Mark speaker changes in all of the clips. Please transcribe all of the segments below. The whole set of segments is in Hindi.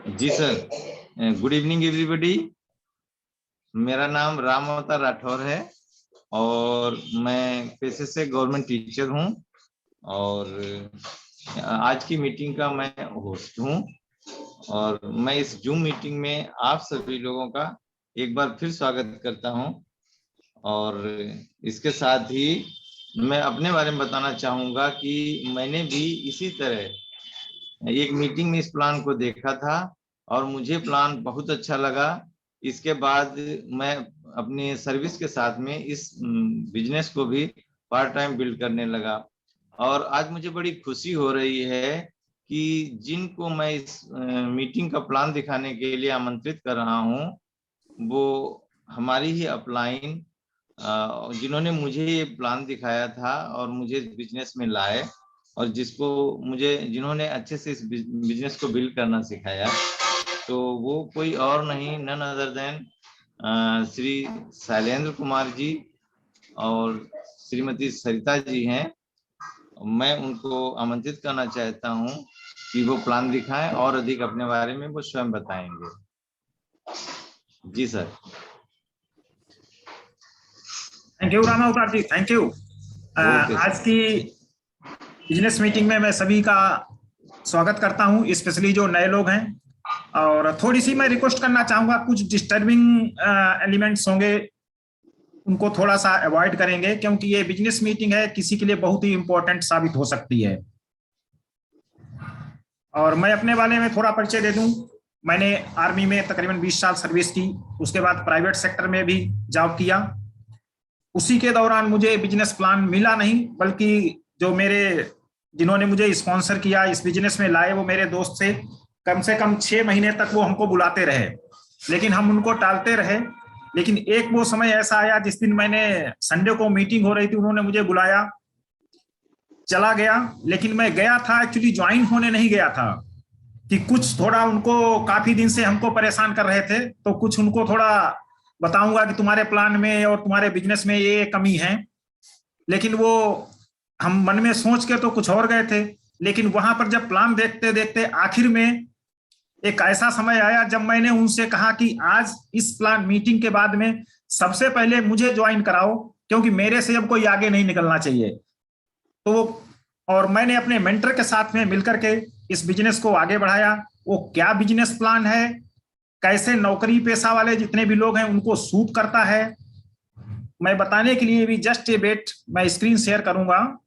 Speaker 1: जी सर, गुड इवनिंग एवरीबॉडी। मेरा नाम राम अवतार राठौर है और मैं पेशे से गवर्नमेंट टीचर हूं और आज की मीटिंग का मैं होस्ट हूं। और मैं इस जूम मीटिंग में आप सभी लोगों का एक बार फिर स्वागत करता हूं। और इसके साथ ही मैं अपने बारे में बताना चाहूँगा कि मैंने भी इसी तरह एक मीटिंग में इस प्लान को देखा था और मुझे प्लान बहुत अच्छा लगा। इसके बाद मैं अपनी सर्विस के साथ में इस बिजनेस को भी पार्ट टाइम बिल्ड करने लगा। और आज मुझे बड़ी खुशी हो रही है कि जिनको मैं इस मीटिंग का प्लान दिखाने के लिए आमंत्रित कर रहा हूं, वो हमारी ही अपलाइन जिन्होंने मुझे ये प्लान दिखाया था और मुझे बिजनेस में लाए और जिन्होंने अच्छे से इस बिजनेस को बिल्ड करना सिखाया, तो वो कोई और नहीं, none other than Shri Shailendra Kumar ji और श्रीमती सरिता जी हैं। मैं उनको आमंत्रित करना चाहता हूं कि वो प्लान दिखाएं और अधिक अपने बारे में वो स्वयं बताएंगे। जी सर।
Speaker 2: थैंक यू राम अवतार जी, थैंक यू। आज की बिजनेस मीटिंग में मैं सभी का स्वागत करता हूं, स्पेशली जो नए लोग हैं। और थोड़ी सी मैं रिक्वेस्ट करना चाहूंगा, कुछ डिस्टर्बिंग एलिमेंट्स होंगे, उनको थोड़ा सा अवॉइड करेंगे क्योंकि ये बिजनेस मीटिंग है, किसी के लिए बहुत ही इंपॉर्टेंट साबित हो सकती है। और मैं अपने बारे में थोड़ा परिचय दे दूं। मैंने आर्मी में तकरीबन 20 साल सर्विस की, उसके बाद प्राइवेट सेक्टर में भी जॉब किया। उसी के दौरान मुझे बिजनेस प्लान मिला नहीं, बल्कि जो जिन्होंने मुझे स्पॉन्सर किया, इस बिजनेस में लाए, वो मेरे दोस्त थे। कम से कम 6 महीने तक वो हमको बुलाते रहे, लेकिन हम उनको टालते रहे। लेकिन एक वो समय ऐसा आया जिस दिन मैंने संडे को मीटिंग हो रही थी, उन्होंने मुझे बुलाया, चला गया। लेकिन मैं गया था, एक्चुअली ज्वाइन होने नहीं गया था, कि कुछ थोड़ा उनको काफी दिन से हमको परेशान कर रहे थे, तो कुछ उनको थोड़ा बताऊंगा कि तुम्हारे प्लान में और तुम्हारे बिजनेस में ये कमी है। लेकिन वो हम मन में सोच के तो कुछ और गए थे। लेकिन वहां पर जब प्लान देखते देखते आखिर में एक ऐसा समय आया जब मैंने उनसे कहा कि आज इस प्लान मीटिंग के बाद में सबसे पहले मुझे ज्वाइन कराओ, क्योंकि मेरे से अब कोई आगे नहीं निकलना चाहिए। तो और मैंने अपने मेंटर के साथ में मिलकर के इस बिजनेस को आगे बढ़ाया। वो क्या बिजनेस प्लान है, कैसे नौकरी पेशा वाले जितने भी लोग हैं उनको सूट करता है, मैं बताने के लिए भी जस्ट ए वेट, मैं स्क्रीन शेयर करूंगा।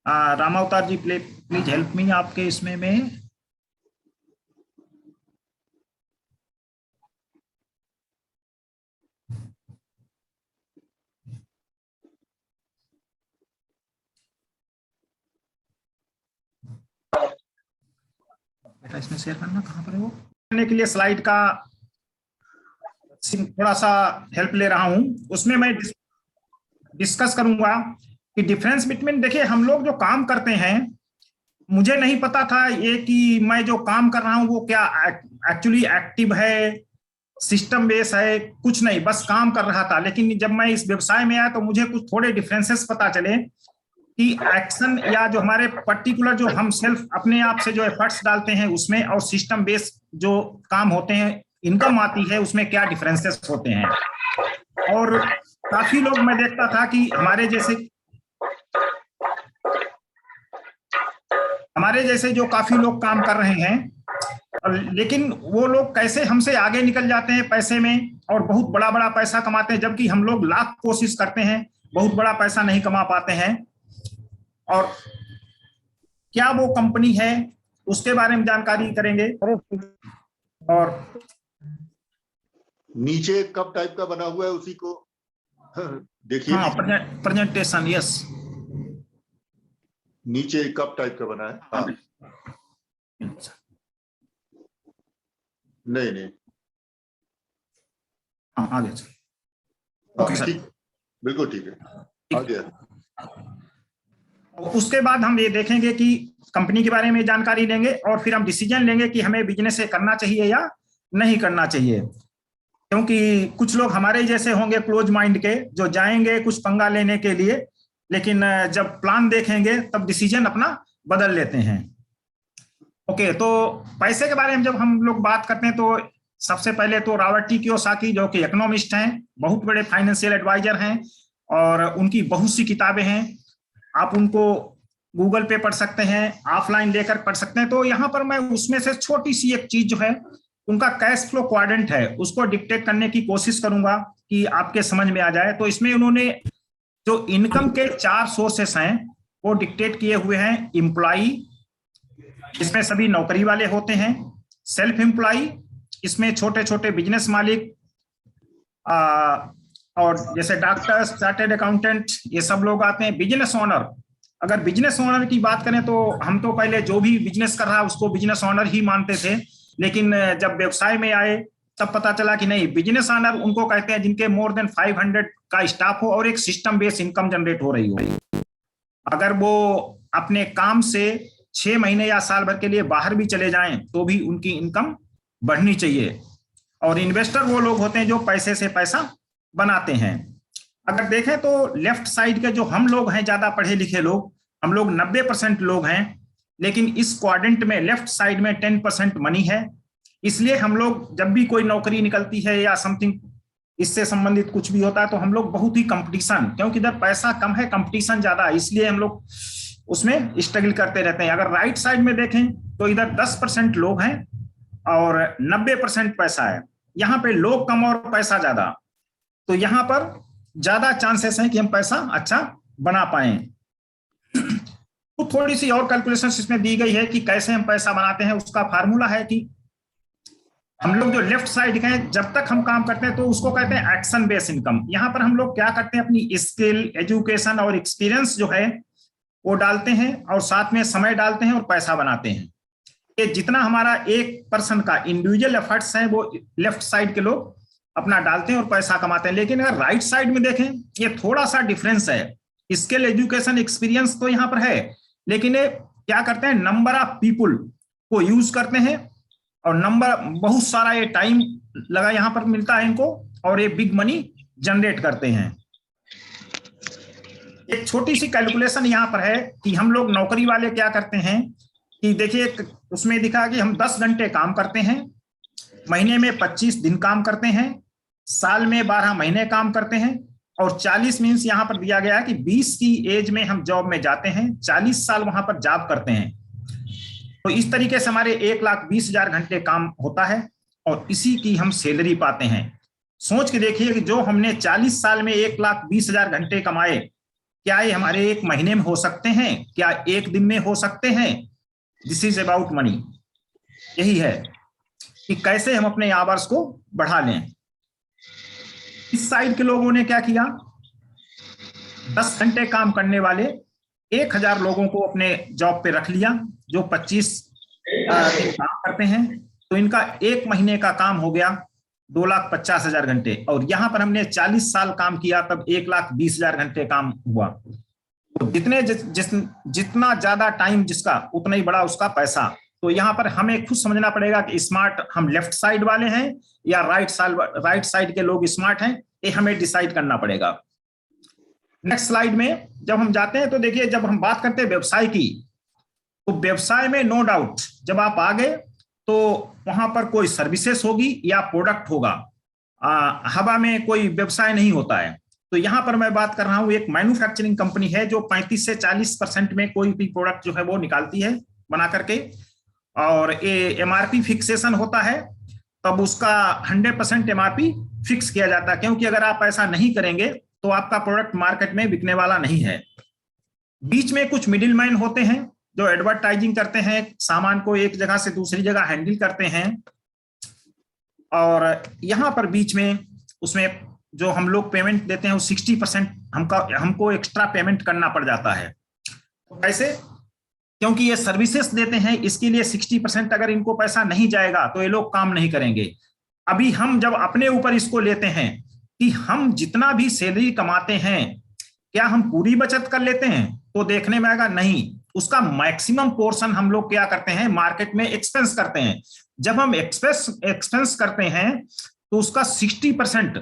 Speaker 2: राम अवतार जी, प्लीज हेल्प मी आपके इसमें में। बेटा इसमें शेयर करना कहां पर है वो, करने के लिए स्लाइड का थोड़ा सा हेल्प ले रहा हूं। उसमें मैं डिस्कस करूंगा कि डिफरेंस बिटवीन, देखिए हम लोग जो काम करते हैं, मुझे नहीं पता था ये कि मैं जो काम कर रहा हूं वो क्या एक्चुअली एक्टिव है, सिस्टम बेस है, कुछ नहीं, बस काम कर रहा था। लेकिन जब मैं इस व्यवसाय में आया तो मुझे कुछ थोड़े डिफरेंसेस पता चले कि एक्शन या जो हमारे पर्टिकुलर जो हम सेल्फ अपने आप से जो एफर्ट्स डालते हैं उसमें, और सिस्टम बेस जो काम होते हैं, इनकम आती है, उसमें क्या डिफरेंसेस होते हैं। और काफी लोग मैं देखता था कि हमारे जैसे जो काफी लोग काम कर रहे हैं, लेकिन वो लोग कैसे हमसे आगे निकल जाते हैं पैसे में और बहुत बड़ा बड़ा पैसा कमाते हैं, जबकि हम लोग लाख कोशिश करते हैं, बहुत बड़ा पैसा नहीं कमा पाते हैं। और क्या वो कंपनी है उसके बारे में जानकारी करेंगे। और
Speaker 3: नीचे कप टाइप का बना हुआ है, उसी को देखिए।
Speaker 2: हाँ, प्रेजेंटेशन, यस,
Speaker 3: नीचे कप टाइप का बना है। हाँ। नहीं
Speaker 2: हाँ, आगे ओके सर,
Speaker 3: बिल्कुल ठीक है, आ गया।
Speaker 2: उसके बाद हम ये देखेंगे कि कंपनी के बारे में जानकारी लेंगे और फिर हम डिसीजन लेंगे कि हमें बिजनेस से करना चाहिए या नहीं करना चाहिए। क्योंकि कुछ लोग हमारे जैसे होंगे क्लोज माइंड के, जो जाएंगे कुछ पंगा लेने के लिए, लेकिन जब प्लान देखेंगे तब डिसीजन अपना बदल लेते हैं। ओके, तो पैसे के बारे में जब हम लोग बात करते हैं तो सबसे पहले तो रॉबर्ट टी कियोसाकी, जो कि इकोनॉमिस्ट हैं, बहुत बड़े फाइनेंशियल एडवाइजर हैं, और उनकी बहुत सी किताबें हैं। आप उनको गूगल पे पढ़ सकते हैं, ऑफलाइन लेकर पढ़ सकते हैं। तो यहाँ पर मैं उसमें से छोटी सी एक चीज जो है, उनका कैश फ्लो क्वाड्रेंट है, उसको डिक्टेट करने की कोशिश करूंगा कि आपके समझ में आ जाए। तो इसमें उन्होंने जो इनकम के 4 सोर्सेस हैं वो डिक्टेट किए हुए हैं। एम्प्लॉई, इसमें सभी नौकरी वाले होते हैं। सेल्फ एम्प्लॉई, इसमें छोटे छोटे बिजनेस मालिक, और जैसे डॉक्टर्स, चार्टेड अकाउंटेंट, ये सब लोग आते हैं। बिजनेस ओनर, अगर बिजनेस ओनर की बात करें तो हम तो पहले जो भी बिजनेस कर रहा है उसको बिजनेस ओनर ही मानते थे, लेकिन जब व्यवसाय में आए तब पता चला कि नहीं, बिजनेस ओनर उनको कहते हैं जिनके मोर देन 500 का स्टाफ हो और एक सिस्टम बेस्ड इनकम जनरेट हो रही हो। अगर वो अपने काम से 6 महीने या साल भर के लिए बाहर भी चले जाएं तो भी उनकी इनकम बढ़नी चाहिए। और इन्वेस्टर वो लोग होते हैं जो पैसे से पैसा बनाते हैं। अगर देखें तो लेफ्ट साइड के जो हम लोग हैं, ज्यादा पढ़े लिखे लोग, हम लोग 90% लोग हैं, लेकिन इस क्वाड्रेंट में लेफ्ट साइड में 10% मनी है। इसलिए हम लोग जब भी कोई नौकरी निकलती है या समथिंग इससे संबंधित कुछ भी होता है तो हम लोग बहुत ही कंपटीशन, क्योंकि इधर पैसा कम है, कंपटीशन ज्यादा है, इसलिए हम लोग उसमें स्ट्रगल करते रहते हैं। अगर राइट साइड में देखें तो इधर 10% लोग हैं और 90% पैसा है। यहाँ पे लोग कम और पैसा ज्यादा, तो यहाँ पर ज्यादा चांसेस हैं कि हम पैसा अच्छा बना पाए। तो थोड़ी सी और कैलकुलेशंस इसमें दी गई है कि कैसे हम पैसा बनाते हैं। उसका फार्मूला है कि हम लोग जो लेफ्ट साइड के जब तक हम काम करते हैं तो उसको कहते हैं एक्शन बेस्ड इनकम। यहाँ पर हम लोग क्या करते हैं, अपनी स्किल, एजुकेशन और एक्सपीरियंस जो है वो डालते हैं और साथ में समय डालते हैं और पैसा बनाते हैं। ये जितना हमारा एक पर्सन का इंडिविजुअल एफर्ट्स है वो लेफ्ट साइड के लोग अपना डालते हैं और पैसा कमाते हैं। लेकिन अगर राइट साइड में देखें, ये थोड़ा सा डिफरेंस है। स्किल, एजुकेशन, एक्सपीरियंस तो यहाँ पर है, लेकिन ये क्या करते हैं, नंबर ऑफ पीपुल को यूज करते हैं और नंबर बहुत सारा ये टाइम लगा यहाँ पर मिलता है इनको, और ये बिग मनी जनरेट करते हैं। एक छोटी सी कैलकुलेशन यहाँ पर है कि हम लोग नौकरी वाले क्या करते हैं कि देखिए, उसमें दिखा कि हम 10 घंटे काम करते हैं, महीने में 25 दिन काम करते हैं, साल में 12 महीने काम करते हैं, और 40 मीन्स यहाँ पर दिया गया है कि 20 की एज में हम जॉब में जाते हैं, 40 साल वहां पर जॉब करते हैं। तो इस तरीके से हमारे 1,20,000 घंटे काम होता है और इसी की हम सैलरी पाते हैं। सोच के देखिए कि जो हमने 40 साल में 1,20,000 घंटे कमाए, क्या ये हमारे एक महीने में हो सकते हैं, क्या एक दिन में हो सकते हैं? This is about money. यही है कि कैसे हम अपने आवर्स को बढ़ा लें। इस साइड के लोगों ने क्या किया, 10 घंटे काम करने वाले 1,000 लोगों को अपने जॉब पे रख लिया जो 25 दिन काम करते हैं, तो इनका एक महीने का काम हो गया 2,50,000 घंटे। और यहां पर हमने 40 साल काम किया तब 1,20,000 घंटे काम हुआ। तो जितना ज्यादा टाइम जिसका उतना ही बड़ा उसका पैसा। तो यहाँ पर हमें खुद समझना पड़ेगा कि स्मार्ट हम लेफ्ट साइड वाले हैं या राइट साइड के लोग स्मार्ट हैं, ये हमें डिसाइड करना पड़ेगा। नेक्स्ट स्लाइड में जब हम जाते हैं तो देखिए, जब हम बात करते हैं व्यवसाय की, तो व्यवसाय में नो डाउट जब आप आ गए तो वहां पर कोई सर्विसेज होगी या प्रोडक्ट होगा। हवा में कोई व्यवसाय नहीं होता है। तो यहाँ पर मैं बात कर रहा हूँ, एक मैन्युफैक्चरिंग कंपनी है जो 35 से 40% में कोई भी प्रोडक्ट जो है वो निकालती है बना करके, और ये एमआरपी फिक्सेशन होता है, तब उसका 100% एमआरपी फिक्स किया जाता है, क्योंकि अगर आप ऐसा नहीं करेंगे तो आपका प्रोडक्ट मार्केट में बिकने वाला नहीं है। बीच में कुछ मिडिल मैन होते हैं जो एडवर्टाइजिंग करते हैं, सामान को एक जगह से दूसरी जगह हैंडल करते हैं, और यहाँ पर बीच में उसमें जो हम लोग पेमेंट देते हैं वो 60% हमको एक्स्ट्रा पेमेंट करना पड़ जाता है। कैसे? क्योंकि ये सर्विसेज देते हैं, इसके लिए 60% अगर इनको पैसा नहीं जाएगा तो ये लोग काम नहीं करेंगे। अभी हम जब अपने ऊपर इसको लेते हैं कि हम जितना भी सैलरी कमाते हैं क्या हम पूरी बचत कर लेते हैं, तो देखने में आएगा नहीं, उसका मैक्सिमम पोर्शन हम लोग क्या करते हैं, मार्केट में एक्सपेंस करते हैं। जब हम एक्सपेंस करते हैं तो उसका 60%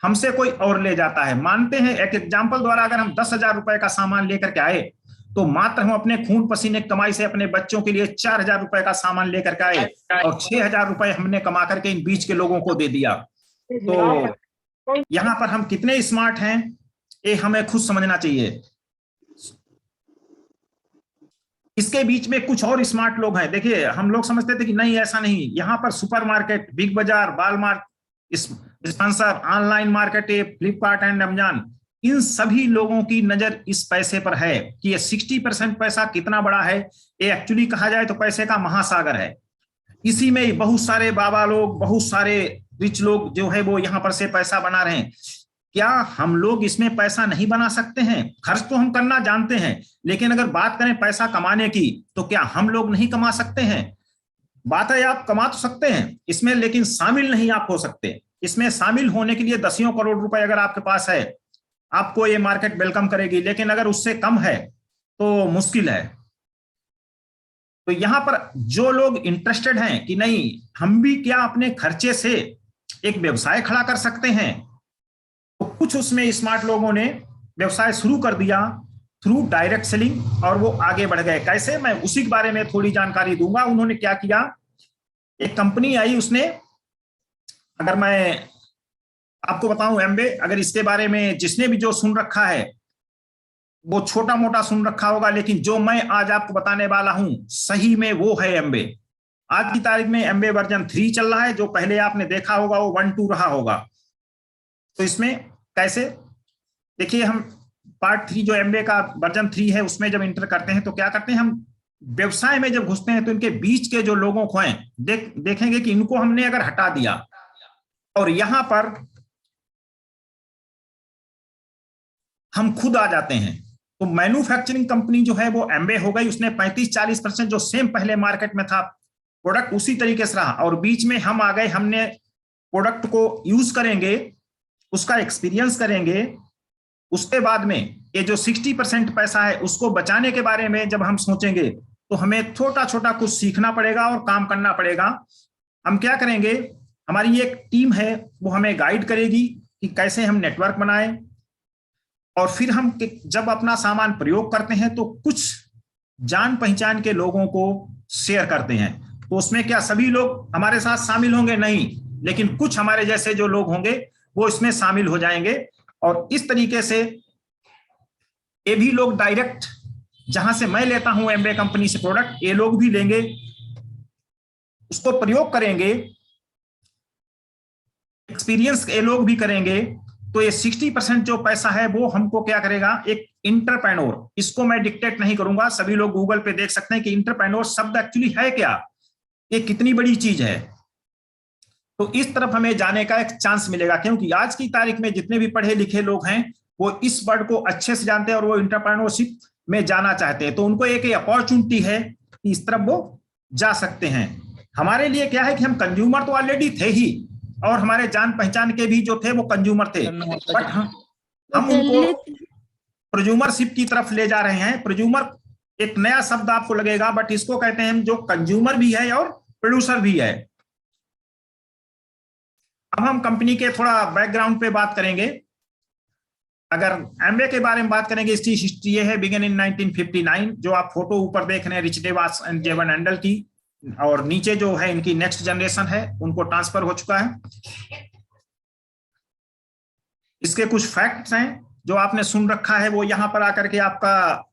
Speaker 2: हमसे कोई और ले जाता है। मानते हैं एक एग्जाम्पल द्वारा, अगर हम 10,000 रुपए का सामान लेकर के आए तो मात्र हम अपने खून पसीने कमाई से अपने बच्चों के लिए 4,000 रुपए का सामान लेकर के आए और 6,000 रुपए हमने कमा करके इन बीच के लोगों को दे दिया। तो यहां पर हम कितने स्मार्ट हैं ये हमें खुद समझना चाहिए। इसके बीच में कुछ और स्मार्ट लोग हैं। देखिए, हम लोग समझते थे कि नहीं, ऐसा नहीं। यहाँ पर supermarket, Big Bazaar, Walmart, Spencer's, online market, Flipkart and Amazon, इन सभी लोगों की नजर इस पैसे पर है कि ये 60% पैसा कितना बड़ा है। ये एक्चुअली कहा जाए तो पैसे का महासागर है। इसी में बहुत सारे बाबा लोग, बहुत सारे रिच लोग जो है वो यहाँ पर से पैसा बना रहे हैं। क्या हम लोग इसमें पैसा नहीं बना सकते हैं? खर्च तो हम करना जानते हैं, लेकिन अगर बात करें पैसा कमाने की तो क्या हम लोग नहीं कमा सकते हैं? बात है आप कमा तो सकते हैं इसमें, लेकिन शामिल नहीं आप हो सकते। इसमें शामिल होने के लिए दसियों करोड़ रुपए अगर आपके पास है, आपको ये मार्केट वेलकम करेगी, लेकिन अगर उससे कम है तो मुश्किल है। तो यहां पर जो लोग इंटरेस्टेड हैं कि नहीं हम भी क्या अपने खर्चे से एक व्यवसाय खड़ा कर सकते हैं, तो कुछ उसमें स्मार्ट लोगों ने व्यवसाय शुरू कर दिया थ्रू डायरेक्ट सेलिंग, और वो आगे बढ़ गए। कैसे, मैं उसी के बारे में थोड़ी जानकारी दूंगा। उन्होंने क्या किया, एक कंपनी आई, उसने, अगर मैं आपको बताऊं एमबे, अगर इसके बारे में जिसने भी जो सुन रखा है वो छोटा मोटा सुन रखा होगा, लेकिन जो मैं आज आपको बताने वाला हूं सही में वो है एमबे। आज की तारीख में एमबे वर्जन 3 चल रहा है। जो पहले आपने देखा होगा वो 1-2 रहा होगा। तो इसमें कैसे, देखिए, हम पार्ट 3 जो एमबे का वर्जन 3 है उसमें जब इंटर करते हैं तो क्या करते हैं, हम व्यवसाय में जब घुसते हैं तो इनके बीच के जो लोगों को हैं देखेंगे कि इनको हमने अगर हटा दिया और यहां पर हम खुद आ जाते हैं, तो मैन्युफैक्चरिंग कंपनी जो है वो एमबे हो गई। उसने 35-40% जो सेम पहले मार्केट में था प्रोडक्ट उसी तरीके से रहा, और बीच में हम आ गए। हमने प्रोडक्ट को यूज करेंगे, उसका एक्सपीरियंस करेंगे, उसके बाद में ये जो 60% पैसा है उसको बचाने के बारे में जब हम सोचेंगे तो हमें छोटा छोटा कुछ सीखना पड़ेगा और काम करना पड़ेगा। हम क्या करेंगे, हमारी एक टीम है वो हमें गाइड करेगी कि कैसे हम नेटवर्क बनाएं, और फिर हम जब अपना सामान प्रयोग करते हैं तो कुछ जान पहचान के लोगों को शेयर करते हैं। तो उसमें क्या सभी लोग हमारे साथ शामिल होंगे? नहीं, लेकिन कुछ हमारे जैसे जो लोग होंगे वो इसमें शामिल हो जाएंगे। और इस तरीके से ये भी लोग डायरेक्ट, जहां से मैं लेता हूं एमबे कंपनी से प्रोडक्ट, ये लोग भी लेंगे, उसको प्रयोग करेंगे, एक्सपीरियंस ये लोग भी करेंगे। तो ये 60% जो पैसा है वो हमको क्या करेगा, एक इंटरप्रेन्योर, इसको मैं डिक्टेट नहीं करूंगा, सभी लोग गूगल पे देख सकते हैं कि इंटरप्रेन्योर शब्द एक्चुअली है क्या, ये कितनी बड़ी चीज है। तो इस तरफ हमें जाने का एक चांस मिलेगा, क्योंकि आज की तारीख में जितने भी पढ़े लिखे लोग हैं वो इस वर्ड को अच्छे से जानते हैं और वो इंटरप्रेन्योरशिप में जाना चाहते हैं। तो उनको एक अपॉर्चुनिटी है कि इस तरफ वो जा सकते हैं। हमारे लिए क्या है कि हम कंज्यूमर तो ऑलरेडी थे ही, और हमारे जान पहचान के भी जो थे वो कंज्यूमर थे, बट हम उनको प्रोज्यूमरशिप की तरफ ले जा रहे हैं। प्रोज्यूमर एक नया शब्द आपको लगेगा, बट इसको कहते हैं जो कंज्यूमर भी है और प्रोड्यूसर भी है। अब हम कंपनी के थोड़ा बैकग्राउंड पे बात करेंगे। अगर एमबे के बारे में बात करेंगे, इसकी हिस्ट्री ये है, बिगिन इन 1959। जो आप फोटो ऊपर देख रहे हैं रिच डेवास एंड जेवन एंडल की, और नीचे जो है इनकी नेक्स्ट जनरेशन है, उनको ट्रांसफर हो चुका है। इसके कुछ फैक्ट्स हैं जो आपने सुन रखा है, वो यहां पर आकर के आपका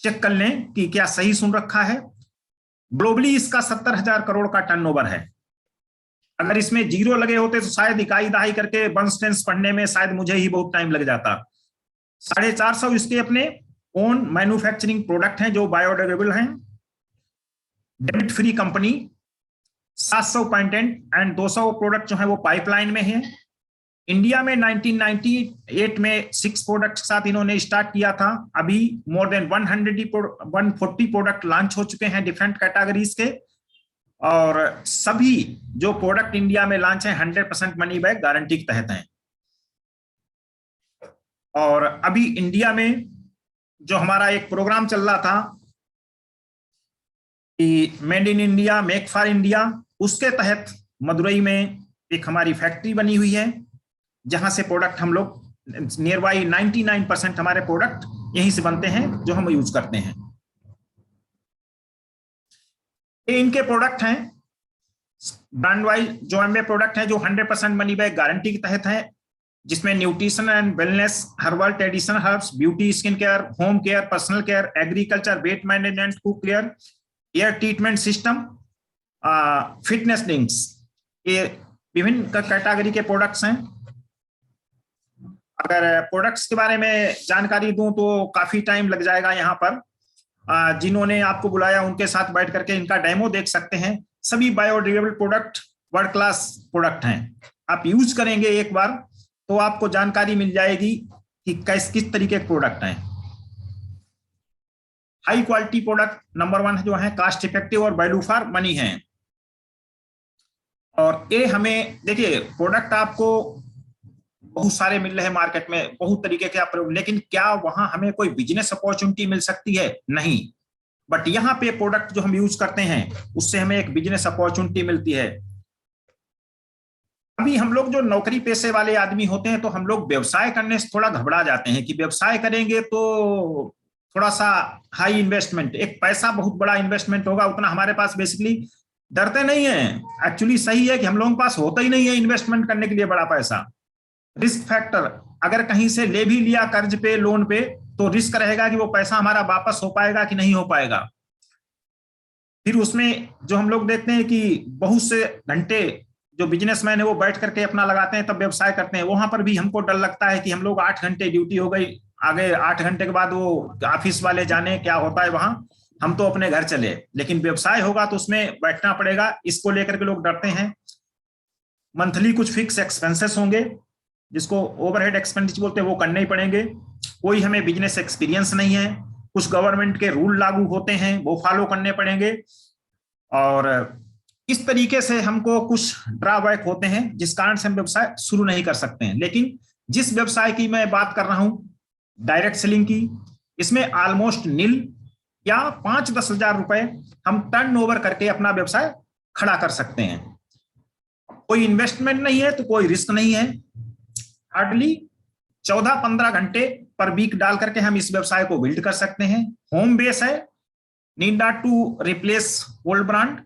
Speaker 2: चेक कर लें कि क्या सही सुन रखा है। ग्लोबली इसका 70,000 करोड़ का टर्नओवर है। अगर इसमें जीरो लगे होते तो शायद इकाई दहाई करके बर्नस्टेन्स पढ़ने में शायद मुझे ही बहुत टाइम लग जाता। 450 इसके अपने ओन मैन्युफैक्चरिंग प्रोडक्ट हैं जो बायोडिग्रेडेबल हैं, डेब्ट free company, 700 patent and 200 product जो है वो पाइपलाइन में है। इंडिया में 1998 में 6 प्रोडक्ट के साथ इन्होंने स्टार्ट किया था। अभी मोर देन 140 प्रोडक्ट लॉन्च हो चुके हैं डिफरेंट कैटेगरीज के, और सभी जो प्रोडक्ट इंडिया में लॉन्च है 100% मनी बैक गारंटी के तहत हैं। और अभी इंडिया में जो हमारा एक प्रोग्राम चल रहा था कि made in India, make for India, उसके तहत मदुरई में एक हमारी फैक्ट्री बनी हुई है जहां से प्रोडक्ट हम लोग नियर बाई 99% हमारे प्रोडक्ट यहीं से बनते हैं जो हम यूज करते हैं। ये इनके प्रोडक्ट हैं ब्रांड वाइज, जो एमवे प्रोडक्ट हैं जो 100% मनी बैक गारंटी के तहत है, जिसमें nutrition and wellness, herbal, traditional herbs, beauty, skin care, home care, personal care, agriculture, weight management, cook care, air treatment system, fitness drinks, ये विभिन्न कैटेगरी के प्रोडक्ट्स हैं। अगर प्रोडक्ट्स के बारे में जानकारी दूं तो काफी टाइम लग जाएगा। यहाँ पर जिन्होंने आपको बुलाया उनके साथ बैठ करके इनका डेमो देख सकते हैं। सभी biodegradable product world class product हैं। आप यूज करेंगे एक बार तो आपको जानकारी मिल जाएगी कि किस तरीके के प्रोडक्ट हैं। हाई क्वालिटी प्रोडक्ट नंबर 1 जो है, कास्ट इफेक्टिव और वैल्यू फॉर मनी है। और ये हमें देखिए प्रोडक्ट आपको बहुत सारे मिल रहे हैं मार्केट में, बहुत तरीके के आप, लेकिन क्या वहां हमें कोई बिजनेस अपॉर्चुनिटी मिल सकती है? नहीं। बट यहाँ पे प्रोडक्ट जो हम यूज करते हैं उससे हमें एक बिजनेस अपॉर्चुनिटी मिलती है। अभी हम लोग जो नौकरी पेशे वाले आदमी होते हैं तो हम लोग व्यवसाय करने से थोड़ा घबरा जाते हैं कि व्यवसाय करेंगे तो थोड़ा सा हाई इन्वेस्टमेंट, एक पैसा बहुत बड़ा इन्वेस्टमेंट होगा, उतना हमारे पास बेसिकली डरते नहीं है। एक्चुअली सही है कि हम लोगों के पास होता ही नहीं है इन्वेस्टमेंट करने के लिए बड़ा पैसा। रिस्क फैक्टर, अगर कहीं से ले भी लिया कर्ज पे, लोन पे, तो रिस्क रहेगा कि वो पैसा हमारा वापस हो पाएगा कि नहीं हो पाएगा। फिर उसमें जो हम लोग देखते हैं कि बहुत से घंटे जो बिजनेसमैन है वो बैठ करके अपना लगाते हैं तब व्यवसाय करते हैं। वहां पर भी हमको डर लगता है कि हम लोग 8 घंटे ड्यूटी हो गई, आगे 8 घंटे के बाद वो ऑफिस वाले जाने क्या होता है वहां, हम तो अपने घर चले। लेकिन व्यवसाय होगा तो उसमें बैठना पड़ेगा, इसको लेकर के लोग डरते हैं। मंथली कुछ फिक्स एक्सपेंसेस होंगे जिसको ओवरहेड एक्सपेंडिचर बोलते हैं, वो करने ही पड़ेंगे। कोई हमें बिजनेस एक्सपीरियंस नहीं है, कुछ गवर्नमेंट के रूल लागू होते हैं वो फॉलो करने पड़ेंगे। और इस तरीके से हमको कुछ ड्रॉबैक होते हैं जिस कारण से हम व्यवसाय शुरू नहीं कर सकते हैं। लेकिन जिस व्यवसाय की मैं बात कर रहा हूं डायरेक्ट सेलिंग की, इसमें ऑलमोस्ट नील या 5-10 हजार रुपए हम टर्नओवर करके अपना व्यवसाय खड़ा कर सकते हैं। कोई इन्वेस्टमेंट नहीं है तो कोई रिस्क नहीं है। हार्डली 14-15 घंटे पर वीक डाल करके हम इस व्यवसाय को बिल्ड कर सकते हैं। होम बेस है, need not to replace old brand,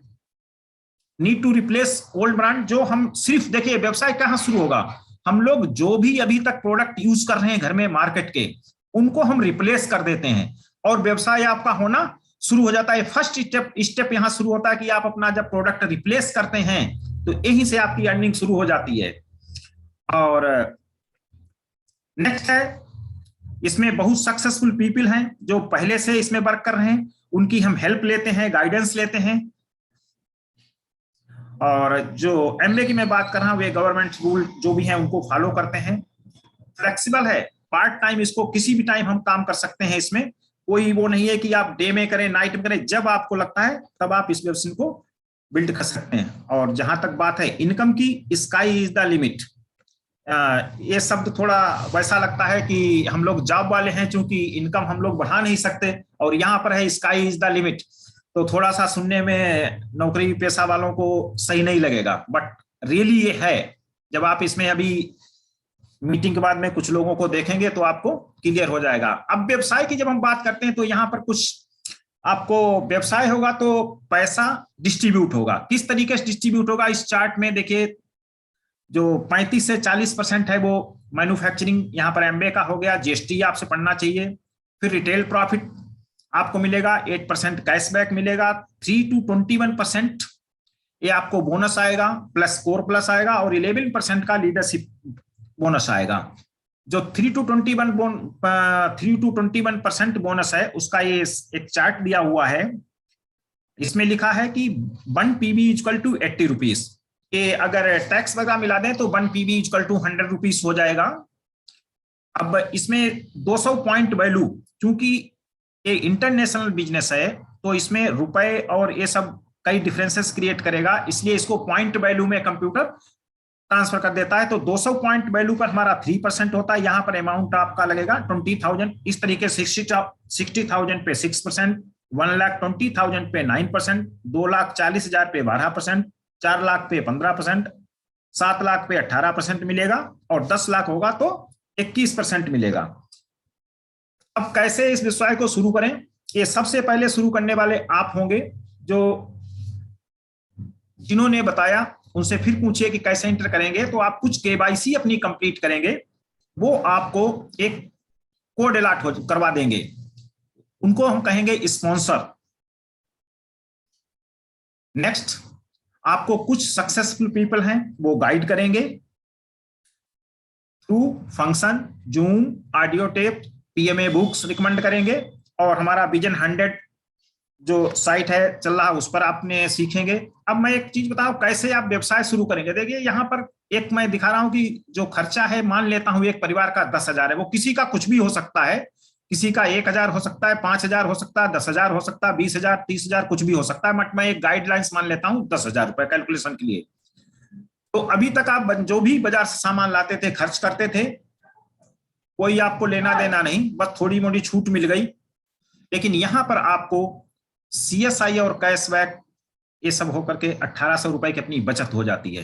Speaker 2: need to replace old brand. जो हम सिर्फ देखिए व्यवसाय कहां शुरू होगा, हम लोग जो भी अभी तक प्रोडक्ट यूज कर रहे हैं घर में मार्केट के, उनको हम रिप्लेस कर देते हैं और व्यवसाय आपका होना शुरू हो जाता है। फर्स्ट स्टेप यहां शुरू होता है कि आप अपना जब प्रोडक्ट रिप्लेस करते हैं तो यहीं से आपकी अर्निंग शुरू हो जाती है। और नेक्स्ट है, इसमें बहुत सक्सेसफुल पीपल हैं जो पहले से इसमें वर्क कर रहे हैं, उनकी हम हेल्प लेते हैं, गाइडेंस लेते हैं। और जो एमबीए की मैं बात कर रहा हूं वे गवर्नमेंट रूल जो भी हैं उनको फॉलो करते हैं। फ्लेक्सिबल है, पार्ट टाइम, इसको किसी भी टाइम हम काम कर सकते हैं। इसमें कोई वो नहीं है कि आप डे में करें, नाइट में करें, जब आपको लगता है तब आप इस व्यवसाय को बिल्ड कर सकते हैं। और जहां तक बात है इनकम की, स्काई इज द लिमिट। ये शब्द थोड़ा वैसा लगता है कि हम लोग जॉब वाले हैं, चूंकि इनकम हम लोग बढ़ा नहीं सकते, और यहाँ पर है स्काई इज द लिमिट, तो थोड़ा सा सुनने में नौकरी पेशा वालों को सही नहीं लगेगा, बट रियली ये है। जब आप इसमें अभी मीटिंग के बाद में कुछ लोगों को देखेंगे तो आपको क्लियर हो जाएगा। अब व्यवसाय की जब हम बात करते हैं तो यहाँ पर कुछ आपको व्यवसाय होगा तो पैसा डिस्ट्रीब्यूट होगा। किस तरीके से डिस्ट्रीब्यूट होगा, इस चार्ट में देखिए, जो 35 से 40% है वो मैन्युफैक्चरिंग, यहाँ पर एमबीए का हो गया, जीएसटी आपसे पढ़ना चाहिए। फिर रिटेल प्रॉफिट आपको मिलेगा, 8% कैशबैक मिलेगा, 3 to 21% ये आपको बोनस आएगा, प्लस कोर प्लस आएगा, और 11% का लीडरशिप बोनस आएगा। जो 3 to 21% बोनस है उसका ये एक चार्ट दिया हुआ है। इसमें लिखा है कि 1 PB इक्वल टू 80 रुपीज। ये अगर टैक्स वगैरह मिला दें तो 1 PB इक्वल टू 100 रुपीज हो जाएगा। अब इसमें 200 पॉइंट वैल्यू, क्योंकि ये इंटरनेशनल बिजनेस है तो इसमें रुपए और ये सब कई डिफरेंसेस क्रिएट करेगा, इसलिए इसको पॉइंट वैल्यू में कंप्यूटर ट्रांसफर कर देता है। तो 200 पॉइंट वैल्यू पर हमारा 3% होता है। यहाँ पर अमाउंट आपका लगेगा 20,000। इस तरीके से 60,000 पे 6%, 1,20,000 पे 9%, 2,40,000 पे 12%, 4 लाख पे 15%, 7 लाख पे 18% मिलेगा, और 10 लाख होगा तो 21% मिलेगा। अब कैसे इस व्यवसाय को शुरू करें? ये सबसे पहले शुरू करने वाले आप होंगे, जो जिन्होंने बताया उनसे फिर पूछिए कि कैसे एंटर करेंगे। तो आप कुछ केवाईसी अपनी कंप्लीट करेंगे, वो आपको एक कोड अलॉट करवा देंगे, उनको हम कहेंगे स्पॉन्सर। नेक्स्ट, आपको कुछ सक्सेसफुल पीपल हैं वो गाइड करेंगे through function, zoom, audio tape, PMA books recommend करेंगे, और हमारा विजन 100 जो साइट है चल रहा है उस पर आपने सीखेंगे। अब मैं एक चीज बताऊं कैसे आप व्यवसाय शुरू करेंगे। देखिए यहाँ पर एक मैं दिखा रहा हूं कि जो खर्चा है, मान लेता हूं एक परिवार का 10,000 है, वो किसी का कुछ भी हो सकता है, किसी का 1,000 हो सकता है, 5,000 हो सकता है, 10,000 हो सकता है, 20,000, 30,000 कुछ भी हो सकता है, बट मैं एक गाइडलाइंस मान लेता हूं 10,000 रुपए कैलकुलेशन के लिए। तो अभी तक आप जो भी बाजार से सामान लाते थे, खर्च करते थे, कोई आपको लेना देना नहीं, बस थोड़ी मोटी छूट मिल गई। लेकिन यहां पर आपको CSI और कैशबैक ये सब होकर के 1,800 रुपए की अपनी बचत हो जाती है।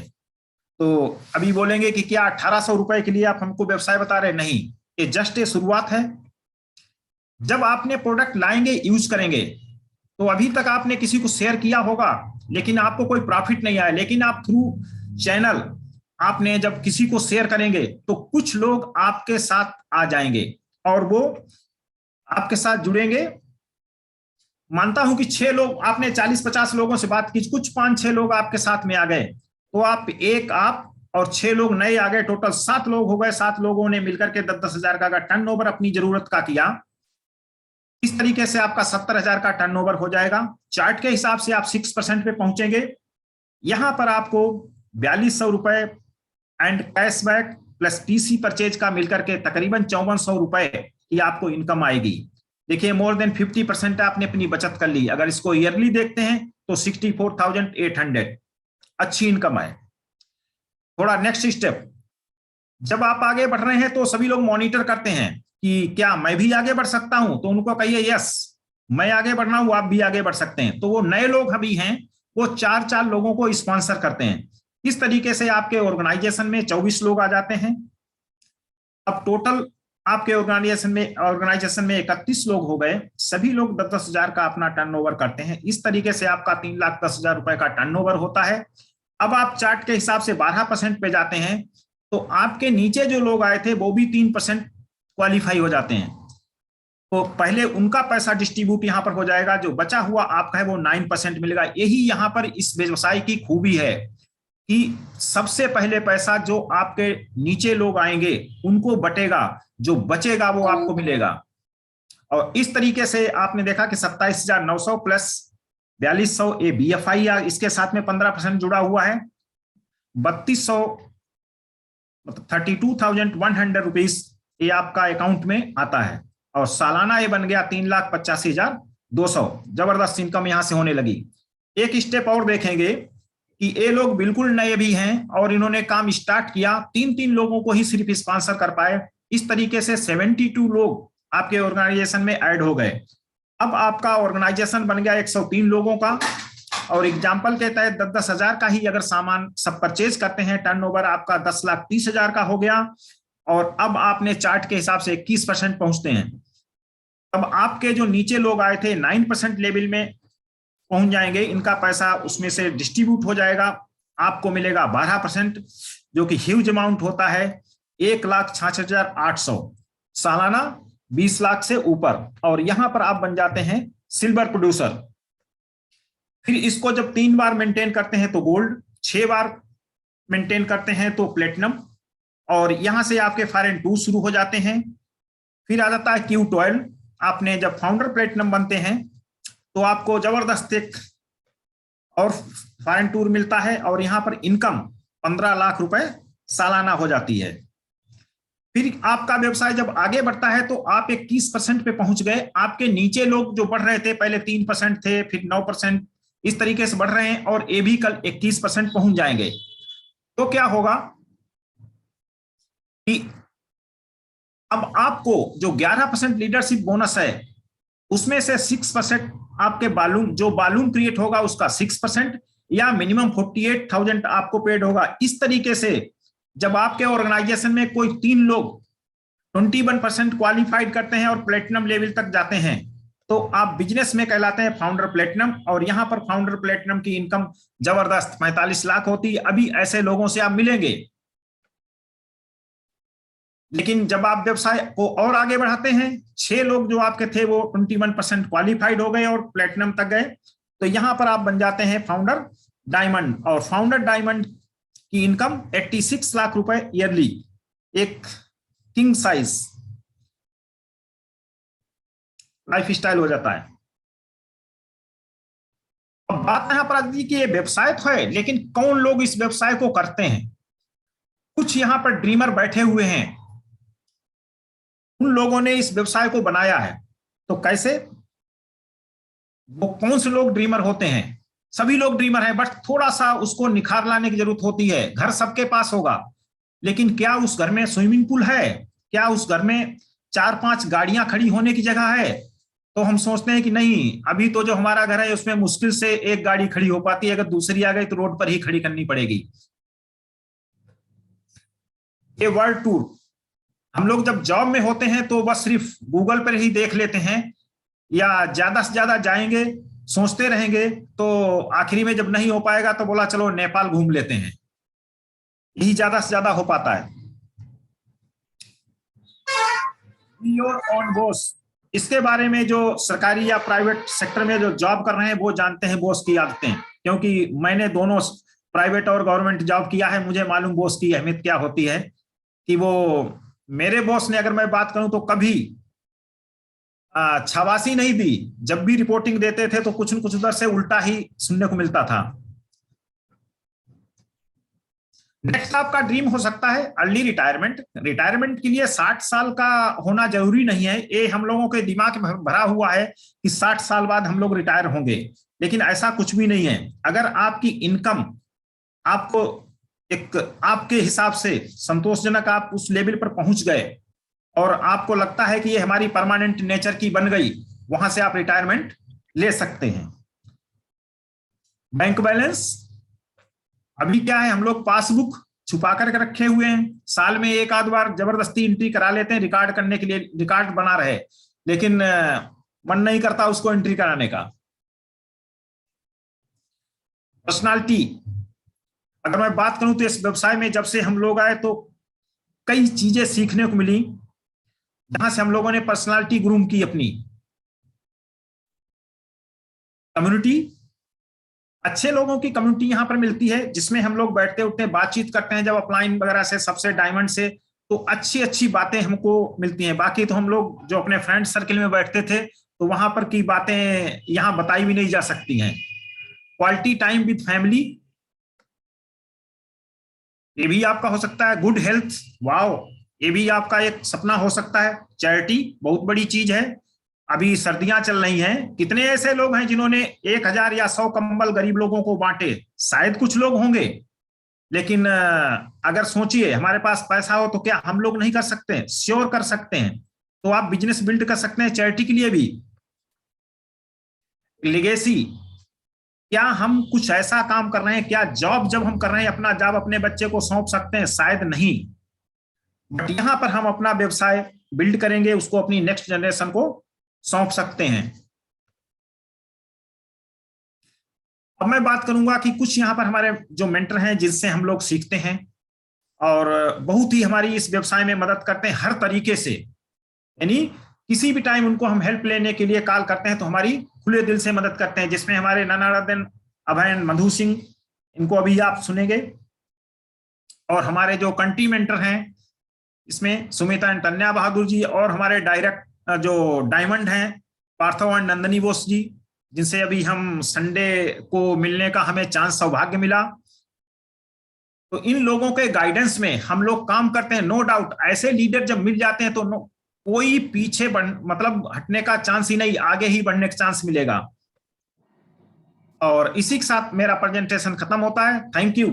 Speaker 2: तो अभी बोलेंगे कि क्या 1,800 रुपए के लिए आप हमको व्यवसाय बता रहे? नहीं, ये जस्ट ये शुरुआत है। जब आपने प्रोडक्ट लाएंगे, यूज करेंगे, तो अभी तक आपने किसी को शेयर किया होगा लेकिन आपको कोई प्रॉफिट नहीं आया, लेकिन आप थ्रू चैनल आपने जब किसी को शेयर करेंगे तो कुछ लोग आपके साथ आ जाएंगे और वो आपके साथ जुड़ेंगे। मानता हूं कि 6 लोग, आपने 40-50 लोगों से बात की, कुछ 5-6 लोग आपके साथ में आ गए, तो आप और 6 लोग नए आ गए, टोटल 7 लोग हो गए। 7 लोगों ने मिलकर के 10-10 हजार का टर्नओवर अपनी जरूरत का किया। इस तरीके से आपका 70,000 का टर्नओवर हो जाएगा। चार्ट के हिसाब से आप 6% पे पहुंचेंगे। यहां पर आपको 4,200 रुपए and cashback plus TC purchase का मिलकर के तकरीबन 5,400 रुपए की आपको इनकम आएगी। देखिए, मोर देन 50% आपने अपनी बचत कर ली। अगर इसको ईयरली देखते हैं तो 64,800 अच्छी इनकम है। थोड़ा नेक्स्ट स्टेप, जब आप आगे बढ़ रहे हैं तो सभी लोग मॉनिटर करते हैं कि क्या मैं भी आगे बढ़ सकता हूं, तो उनको कहिए यस मैं आगे बढ़ना हूं, आप भी आगे बढ़ सकते हैं। तो वो नए लोग अभी हैं, वो 4-4 लोगों को स्पॉन्सर करते हैं। इस तरीके से आपके ऑर्गेनाइजेशन में 24 लोग आ जाते हैं। अब टोटल आपके ऑर्गेनाइजेशन में 31 लोग हो गए। सभी लोग 10-10 हजार का अपना टर्नओवर करते हैं। इस तरीके से आपका 3,10,000 रुपए का टर्नओवर होता है। अब आप चार्ट के हिसाब से 12% पे जाते हैं, तो आपके नीचे जो लोग आए थे वो भी 3% क्वालिफाई हो जाते हैं। तो पहले उनका पैसा डिस्ट्रीब्यूट यहां पर हो जाएगा, जो बचा हुआ आपका है वो 9% मिलेगा। यही यहां पर इस व्यवसाय की खूबी है कि सबसे पहले पैसा जो आपके नीचे लोग आएंगे उनको बटेगा, जो बचेगा वो आपको मिलेगा। और इस तरीके से आपने देखा कि 27,900 प्लस 4,200 ये BFI, इसके साथ में 15% जुड़ा हुआ है। 3,200 मतलब 32,100 रुपीज ये आपका अकाउंट में आता है, और सालाना ये बन गया 3,85,200। जबरदस्त इनकम यहां से होने लगी। एक स्टेप और देखेंगे कि ये लोग बिल्कुल नए भी हैं और इन्होंने काम स्टार्ट किया, 3-3 लोगों को ही सिर्फ स्पॉन्सर कर पाए। इस तरीके से 72 लोग आपके ऑर्गेनाइजेशन में ऐड हो गए। अब आपका ऑर्गेनाइजेशन बन गया 103 लोगों का, और एग्जाम्पल के तहत 10-10 हजार का ही अगर सामान सब परचेज करते हैं, टर्नओवर आपका 10,30,000 का हो गया। और अब आपने चार्ट के हिसाब से 21% पहुंचते हैं। अब आपके जो नीचे लोग आए थे 9% लेवल में पहुंच जाएंगे, इनका पैसा उसमें से डिस्ट्रीब्यूट हो जाएगा, आपको मिलेगा 12%, जो कि ह्यूज अमाउंट होता है 1,66,800 सालाना, 20 लाख से ऊपर। और यहां पर आप बन जाते हैं सिल्वर प्रोड्यूसर। फिर इसको जब 3 बार मेंटेन करते हैं तो गोल्ड, 6 बार मेंटेन करते हैं तो प्लेटिनम, और यहां से आपके फॉरेन 2 शुरू हो जाते हैं। फिर आ जाता है Q12। आपने जब फाउंडर प्लेटिनम बनते हैं तो आपको जबरदस्त एक और फॉरेन टूर मिलता है, और यहां पर इनकम 15 लाख रुपए सालाना हो जाती है। फिर आपका व्यवसाय जब आगे बढ़ता है तो आप 21% पे पहुंच गए। आपके नीचे लोग जो बढ़ रहे थे, पहले 3% थे, फिर 9%, इस तरीके से बढ़ रहे हैं, और ये भी कल 21% पहुंच जाएंगे। तो क्या होगा कि अब आपको जो 11% लीडरशिप बोनस है उसमें से 6% आपके बालून, जो बालून क्रिएट होगा उसका 6%, या मिनिमम 48,000 आपको पेड होगा। इस तरीके से जब आपके ऑर्गेनाइजेशन में कोई 3 लोग 21% क्वालिफाइड करते हैं और प्लेटिनम लेवल तक जाते हैं तो आप बिजनेस में कहलाते हैं फाउंडर प्लेटिनम। और यहां पर फाउंडर प्लेटिनम की इनकम जबरदस्त 45 लाख होती है। अभी ऐसे लोगों से आप मिलेंगे। लेकिन जब आप व्यवसाय को और आगे बढ़ाते हैं, 6 लोग जो आपके थे वो 21% क्वालिफाइड हो गए और प्लेटिनम तक गए, तो यहां पर आप बन जाते हैं फाउंडर डायमंड। और फाउंडर डायमंड की इनकम 86 लाख रुपए ईयरली, एक किंग साइज लाइफ स्टाइल हो जाता है। अब बात यहां पर आती है कि ये व्यवसाय तो है, लेकिन कौन लोग इस व्यवसाय को करते हैं। कुछ यहां पर ड्रीमर बैठे हुए हैं, उन लोगों ने इस व्यवसाय को बनाया है। तो कैसे, वो कौन से लोग ड्रीमर होते हैं? सभी लोग ड्रीमर हैं, बट थोड़ा सा उसको निखार लाने की जरूरत होती है। घर सबके पास होगा, लेकिन क्या उस घर में स्विमिंग पूल है? क्या उस घर में 4-5 गाड़ियां खड़ी होने की जगह है? तो हम सोचते हैं कि नहीं, अभी तो जो हमारा घर है उसमें मुश्किल से एक गाड़ी खड़ी हो पाती है, अगर दूसरी आ गई तो रोड पर ही खड़ी करनी पड़ेगी। ये वर्ल्ड टूर, हम लोग जब जॉब में होते हैं तो बस सिर्फ गूगल पर ही देख लेते हैं, या ज्यादा से ज्यादा जाएंगे, सोचते रहेंगे, तो आखिरी में जब नहीं हो पाएगा तो बोला चलो नेपाल घूम लेते हैं। यही ज्यादा से ज्यादा हो पाता है। योर ओन बॉस, इसके बारे में जो सरकारी या प्राइवेट सेक्टर में जो जॉब कर रहे हैं वो जानते हैं बॉस की आदतें, क्योंकि मैंने दोनों प्राइवेट और गवर्नमेंट जॉब किया है। मुझे मालूम बॉस की अहमियत क्या होती है। कि वो मेरे बॉस ने, अगर मैं बात करूं तो कभी शाबाशी नहीं दी। जब भी रिपोर्टिंग देते थे तो कुछ न कुछ उधर से उल्टा ही सुनने को मिलता था। नेक्स्ट आपका ड्रीम हो सकता है अर्ली रिटायरमेंट। रिटायरमेंट के लिए 60 साल का होना जरूरी नहीं है। ये हम लोगों के दिमाग में भरा हुआ है कि 60 साल बाद हम लोग रिटायर होंगे, लेकिन ऐसा कुछ भी नहीं है। अगर आपकी इनकम आपको एक आपके हिसाब से संतोषजनक, आप उस लेवल पर पहुंच गए और आपको लगता है कि ये हमारी परमानेंट नेचर की बन गई, वहां से आप रिटायरमेंट ले सकते हैं। बैंक बैलेंस, अभी क्या है, हम लोग पासबुक छुपा करके रखे हुए हैं। साल में एक आध बार जबरदस्ती एंट्री करा लेते हैं रिकॉर्ड करने के लिए, रिकॉर्ड बना रहे, लेकिन मन नहीं करता उसको एंट्री कराने का। पर्सनालिटी, अगर मैं बात करूं तो इस व्यवसाय में जब से हम लोग आए तो कई चीजें सीखने को मिली, जहां से हम लोगों ने पर्सनालिटी ग्रूम की अपनी। कम्युनिटी, अच्छे लोगों की कम्युनिटी यहां पर मिलती है, जिसमें हम लोग बैठते उठते बातचीत करते हैं। जब अपलाइन वगैरह से, सबसे डायमंड से, तो अच्छी अच्छी बातें हमको मिलती हैं। बाकी तो हम लोग जो अपने फ्रेंड सर्किल में बैठते थे तो वहां पर की बातें यहां बताई भी नहीं जा सकती हैं। क्वालिटी टाइम विद फैमिली, ये भी आपका हो सकता है। गुड हेल्थ, वाओ, ये भी आपका एक सपना हो सकता है। चैरिटी बहुत बड़ी चीज है। अभी सर्दियां चल रही हैं, कितने ऐसे लोग हैं जिन्होंने 1000 या 100 कंबल गरीब लोगों को बांटे? शायद कुछ लोग होंगे, लेकिन अगर सोचिए हमारे पास पैसा हो तो क्या हम लोग नहीं कर सकते हैं? श्योर कर सकते हैं। तो आप बिजनेस बिल्ड कर सकते हैं चैरिटी के लिए भी। लेगेसी, क्या हम कुछ ऐसा काम कर रहे हैं, क्या जॉब जब हम कर रहे हैं अपना जॉब अपने बच्चे को सौंप सकते हैं? शायद नहीं, बट यहां पर हम अपना व्यवसाय बिल्ड करेंगे, उसको अपनी नेक्स्ट जनरेशन को सौंप सकते हैं। अब मैं बात करूंगा कि कुछ यहां पर हमारे जो मेंटर हैं जिनसे हम लोग सीखते हैं और बहुत ही हमारी इस व्यवसाय में मदद करते हैं हर तरीके से। यानी किसी भी टाइम उनको हम हेल्प लेने के लिए कॉल करते हैं तो हमारी खुले दिल से मदद करते हैं, जिसमें हमारे ननारदन अभयन मधु सिंह, इनको अभी आप सुनेंगे। और हमारे जो कंट्री मेंटर हैं इसमें सुमिता एंड तन्या बहादुर जी, और हमारे डायरेक्ट जो डायमंड हैं पार्थव एंड नंदनी बोस जी, जिनसे अभी हम संडे को मिलने का हमें चांस, सौभाग्य मिला। तो इन लोगों के गाइडेंस में हम लोग काम करते हैं। नो डाउट ऐसे लीडर जब मिल जाते हैं तो कोई पीछे मतलब हटने का चांस ही नहीं, आगे ही बढ़ने का चांस मिलेगा। और इसी के साथ मेरा प्रेजेंटेशन खत्म होता है। Thank you.